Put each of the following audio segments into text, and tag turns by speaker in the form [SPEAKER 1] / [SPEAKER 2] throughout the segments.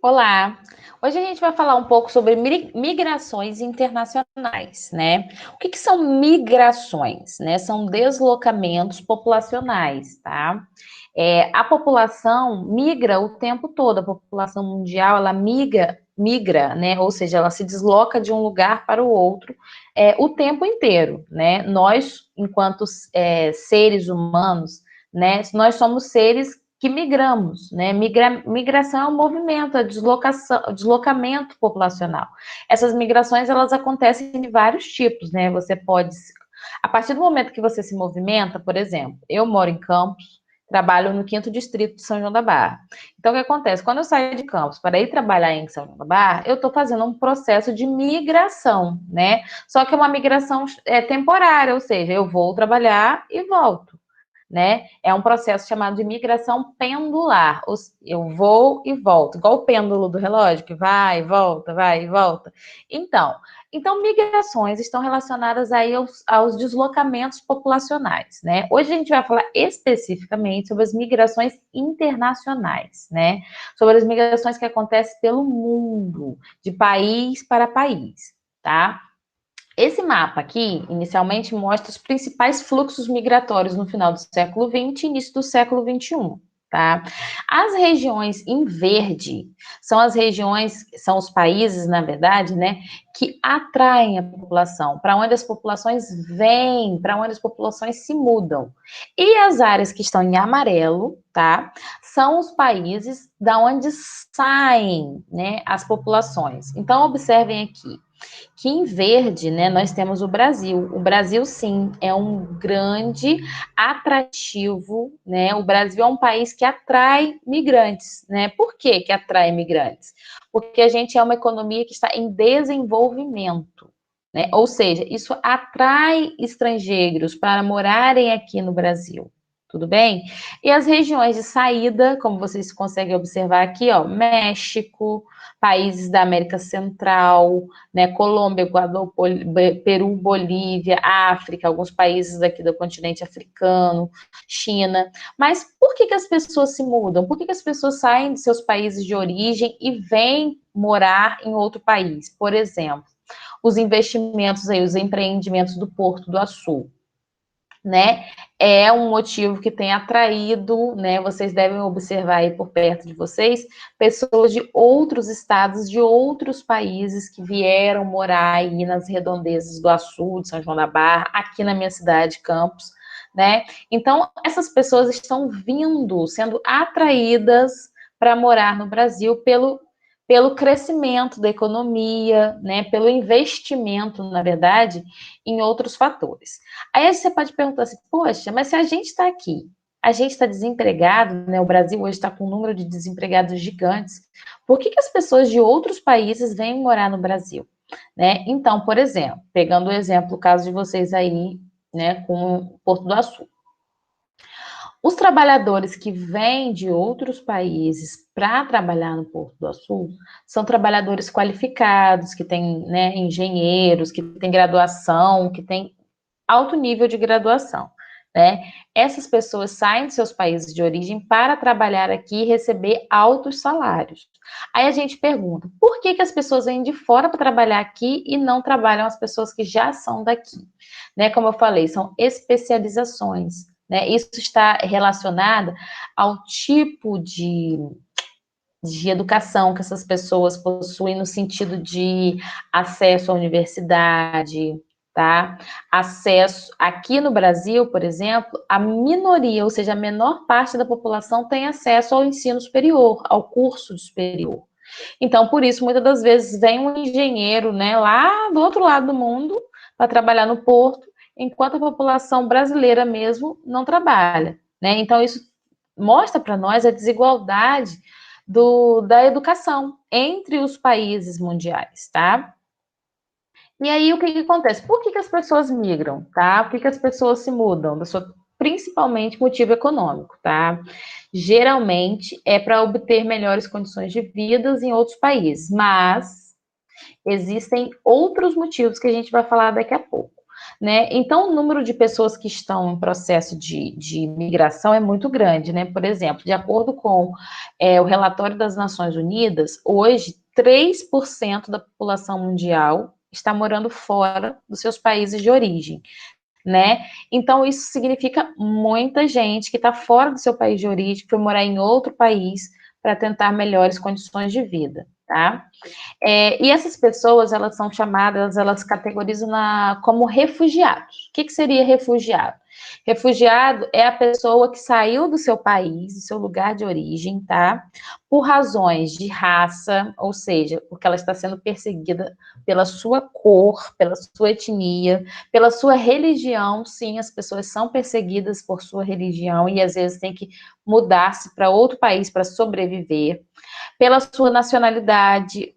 [SPEAKER 1] Olá! Hoje a gente vai falar um pouco sobre migrações internacionais, né? O que são migrações, né? São deslocamentos populacionais, tá? A população migra o tempo todo, a população mundial, ela migra, né? Ou seja, ela se desloca de um lugar para o outro o tempo inteiro, né? Nós, enquanto seres humanos, né? Nós somos seres que migramos, né? Migração é um movimento, é deslocamento populacional. Essas migrações, elas acontecem de vários tipos, né? Você pode, a partir do momento que você se movimenta, por exemplo, eu moro em Campos, trabalho no 5º Distrito de São João da Barra. Então, o que acontece? Quando eu saio de Campos para ir trabalhar em São João da Barra, eu estou fazendo um processo de migração, né? Só que é uma migração temporária, ou seja, eu vou trabalhar e volto, né? É um processo chamado de migração pendular. Eu vou e volto, igual o pêndulo do relógio, que vai e volta, vai e volta. Então migrações estão relacionadas aí aos deslocamentos populacionais, né? Hoje a gente vai falar especificamente sobre as migrações internacionais, né? Sobre as migrações que acontecem pelo mundo, de país para país, tá? Esse mapa aqui, inicialmente, mostra os principais fluxos migratórios no final do século XX e início do século XXI, tá? As regiões em verde são os países, na verdade, né, que atraem a população, para onde as populações vêm, para onde as populações se mudam. E as áreas que estão em amarelo, tá, são os países da onde saem, né, as populações. Então, observem aqui que em verde, né, nós temos o Brasil. O Brasil, sim, é um grande atrativo, né? O Brasil é um país que atrai migrantes, né? Por que que atrai migrantes? Porque a gente é uma economia que está em desenvolvimento, né? Ou seja, isso atrai estrangeiros para morarem aqui no Brasil. Tudo bem? E as regiões de saída, como vocês conseguem observar aqui, ó, México, países da América Central, né, Colômbia, Equador, Peru, Bolívia, África, alguns países aqui do continente africano, China. Mas por que as pessoas se mudam? Por que as pessoas saem de seus países de origem e vêm morar em outro país? Por exemplo, os investimentos aí, os empreendimentos do Porto do Açu, né? É um motivo que tem atraído, né? Vocês devem observar aí por perto de vocês, pessoas de outros estados, de outros países que vieram morar aí nas redondezas do Açu, de São João da Barra, aqui na minha cidade, Campos, né? Então, essas pessoas estão vindo, sendo atraídas para morar no Brasil pelo crescimento da economia, né? Pelo investimento, na verdade, em outros fatores. Aí você pode perguntar assim, poxa, mas se a gente está aqui, a gente está desempregado, né? O Brasil hoje está com um número de desempregados gigantes. Por que as pessoas de outros países vêm morar no Brasil? Né? Então, por exemplo, pegando o exemplo, o caso de vocês aí, né, com o Porto do Açu. Os trabalhadores que vêm de outros países para trabalhar no Porto do Açu são trabalhadores qualificados, que têm, né, engenheiros, que têm graduação, que têm alto nível de graduação, né? Essas pessoas saem de seus países de origem para trabalhar aqui e receber altos salários. Aí a gente pergunta, por que as pessoas vêm de fora para trabalhar aqui e não trabalham as pessoas que já são daqui? Né? Como eu falei, são especializações, né? Isso está relacionado ao tipo de educação que essas pessoas possuem no sentido de acesso à universidade, tá? Acesso, aqui no Brasil, por exemplo, a minoria, ou seja, a menor parte da população tem acesso ao ensino superior, ao curso superior. Então, por isso, muitas das vezes vem um engenheiro, né, lá do outro lado do mundo para trabalhar no porto, enquanto a população brasileira mesmo não trabalha, né? Então, isso mostra para nós a desigualdade da educação entre os países mundiais, tá? E aí, o que acontece? Por que as pessoas migram, tá? Por que as pessoas se mudam? Principalmente motivo econômico, tá? Geralmente é para obter melhores condições de vida em outros países, mas existem outros motivos que a gente vai falar daqui a pouco. Né? Então, o número de pessoas que estão em processo de migração é muito grande, né? Por exemplo, de acordo com o relatório das Nações Unidas, hoje, 3% da população mundial está morando fora dos seus países de origem, né? Então, isso significa muita gente que está fora do seu país de origem, foi morar em outro país para tentar melhores condições de vida, tá? E essas pessoas, elas são chamadas, elas categorizam como refugiados. O que seria refugiado? Refugiado é a pessoa que saiu do seu país, do seu lugar de origem, tá? Por razões de raça, ou seja, porque ela está sendo perseguida pela sua cor, pela sua etnia, pela sua religião. Sim, as pessoas são perseguidas por sua religião e às vezes tem que mudar-se para outro país para sobreviver, pela sua nacionalidade,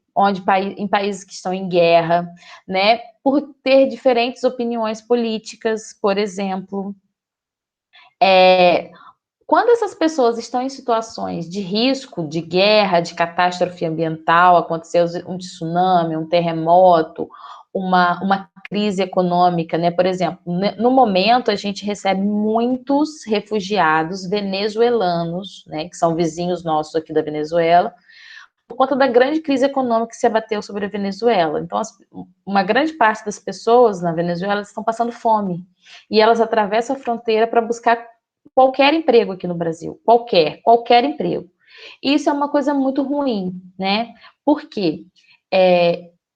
[SPEAKER 1] em países que estão em guerra, né, por ter diferentes opiniões políticas, por exemplo. Quando essas pessoas estão em situações de risco, de guerra, de catástrofe ambiental, aconteceu um tsunami, um terremoto, uma crise econômica, né? Por exemplo, no momento a gente recebe muitos refugiados venezuelanos, né, que são vizinhos nossos aqui da Venezuela, por conta da grande crise econômica que se abateu sobre a Venezuela. Então, uma grande parte das pessoas na Venezuela estão passando fome. E elas atravessam a fronteira para buscar qualquer emprego aqui no Brasil. Qualquer emprego. E isso é uma coisa muito ruim, né? Por quê?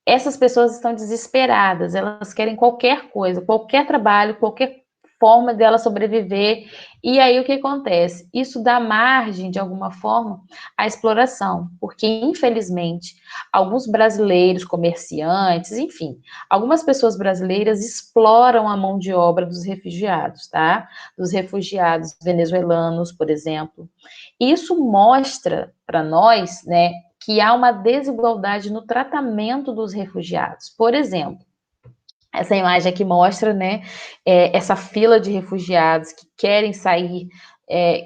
[SPEAKER 1] Essas pessoas estão desesperadas, elas querem qualquer coisa, qualquer trabalho, qualquer forma dela sobreviver. E aí o que acontece? Isso dá margem, de alguma forma, à exploração, porque infelizmente alguns brasileiros, comerciantes, enfim, algumas pessoas brasileiras exploram a mão de obra dos refugiados, tá? Dos refugiados venezuelanos, por exemplo. Isso mostra para nós, né, que há uma desigualdade no tratamento dos refugiados. Por exemplo, essa imagem aqui mostra, né, essa fila de refugiados que querem sair,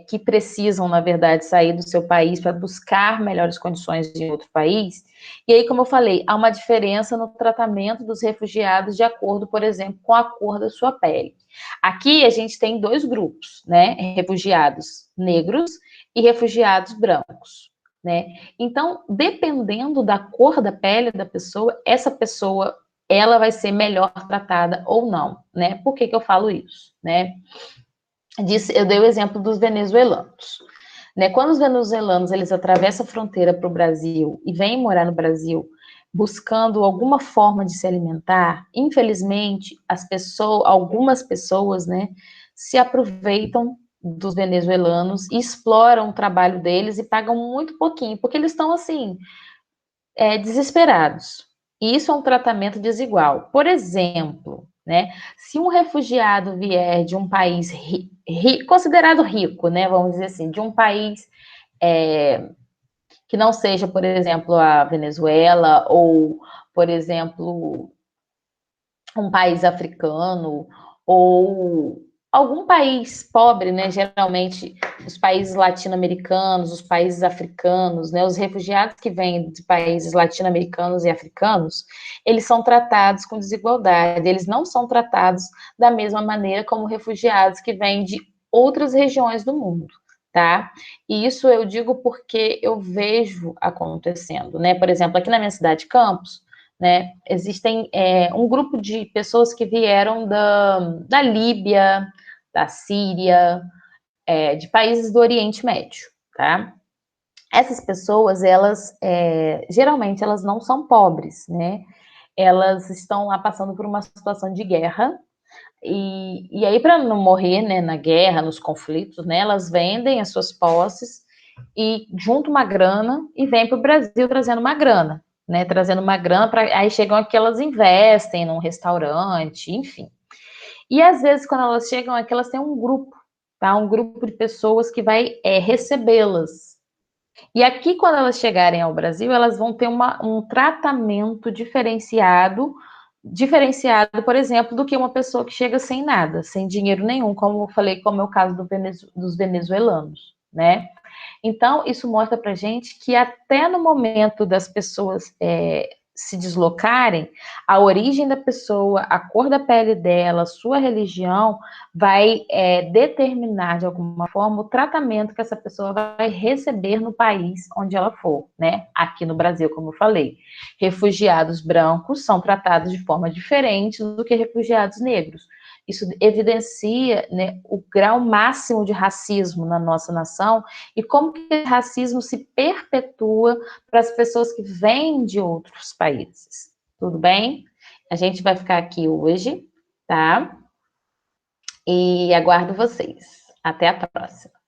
[SPEAKER 1] que precisam, na verdade, sair do seu país para buscar melhores condições em outro país. E aí, como eu falei, há uma diferença no tratamento dos refugiados de acordo, por exemplo, com a cor da sua pele. Aqui a gente tem dois grupos, né, refugiados negros e refugiados brancos, né? Então, dependendo da cor da pele da pessoa, essa pessoa ela vai ser melhor tratada ou não, né? Por que eu falo isso, né? Eu dei o exemplo dos venezuelanos, né? Quando os venezuelanos eles atravessam a fronteira para o Brasil e vêm morar no Brasil buscando alguma forma de se alimentar, infelizmente algumas pessoas, né, se aproveitam dos venezuelanos e exploram o trabalho deles e pagam muito pouquinho, porque eles estão assim desesperados. E isso é um tratamento desigual. Por exemplo, né, se um refugiado vier de um país considerado rico, né, vamos dizer assim, de um país que não seja, por exemplo, a Venezuela ou, por exemplo, um país africano ou algum país pobre, né? Geralmente os países latino-americanos, os países africanos, né? Os refugiados que vêm de países latino-americanos e africanos, eles são tratados com desigualdade. Eles não são tratados da mesma maneira como refugiados que vêm de outras regiões do mundo. Tá? E isso eu digo porque eu vejo acontecendo, né? Por exemplo, aqui na minha cidade, Campos, né, existem um grupo de pessoas que vieram da Líbia, da Síria, de países do Oriente Médio, tá? Essas pessoas, elas geralmente elas não são pobres, né? Elas estão lá passando por uma situação de guerra e aí para não morrer, né, na guerra, nos conflitos, né, elas vendem as suas posses e juntam uma grana e vêm para o Brasil trazendo uma grana, né? Trazendo uma grana para aí chegam aqui elas investem num restaurante, enfim. E às vezes quando elas chegam aqui elas têm um grupo, tá? Um grupo de pessoas que vai recebê-las. E aqui quando elas chegarem ao Brasil elas vão ter um tratamento diferenciado, por exemplo, do que uma pessoa que chega sem nada, sem dinheiro nenhum, como eu falei, como é o caso dos venezuelanos, né? Então, isso mostra para gente que até no momento das pessoas se deslocarem, a origem da pessoa, a cor da pele dela, sua religião, vai determinar, de alguma forma, o tratamento que essa pessoa vai receber no país onde ela for, né? Aqui no Brasil, como eu falei. Refugiados brancos são tratados de forma diferente do que refugiados negros. Isso evidencia, né, o grau máximo de racismo na nossa nação e como que o racismo se perpetua para as pessoas que vêm de outros países. Tudo bem? A gente vai ficar aqui hoje, tá? E aguardo vocês. Até a próxima.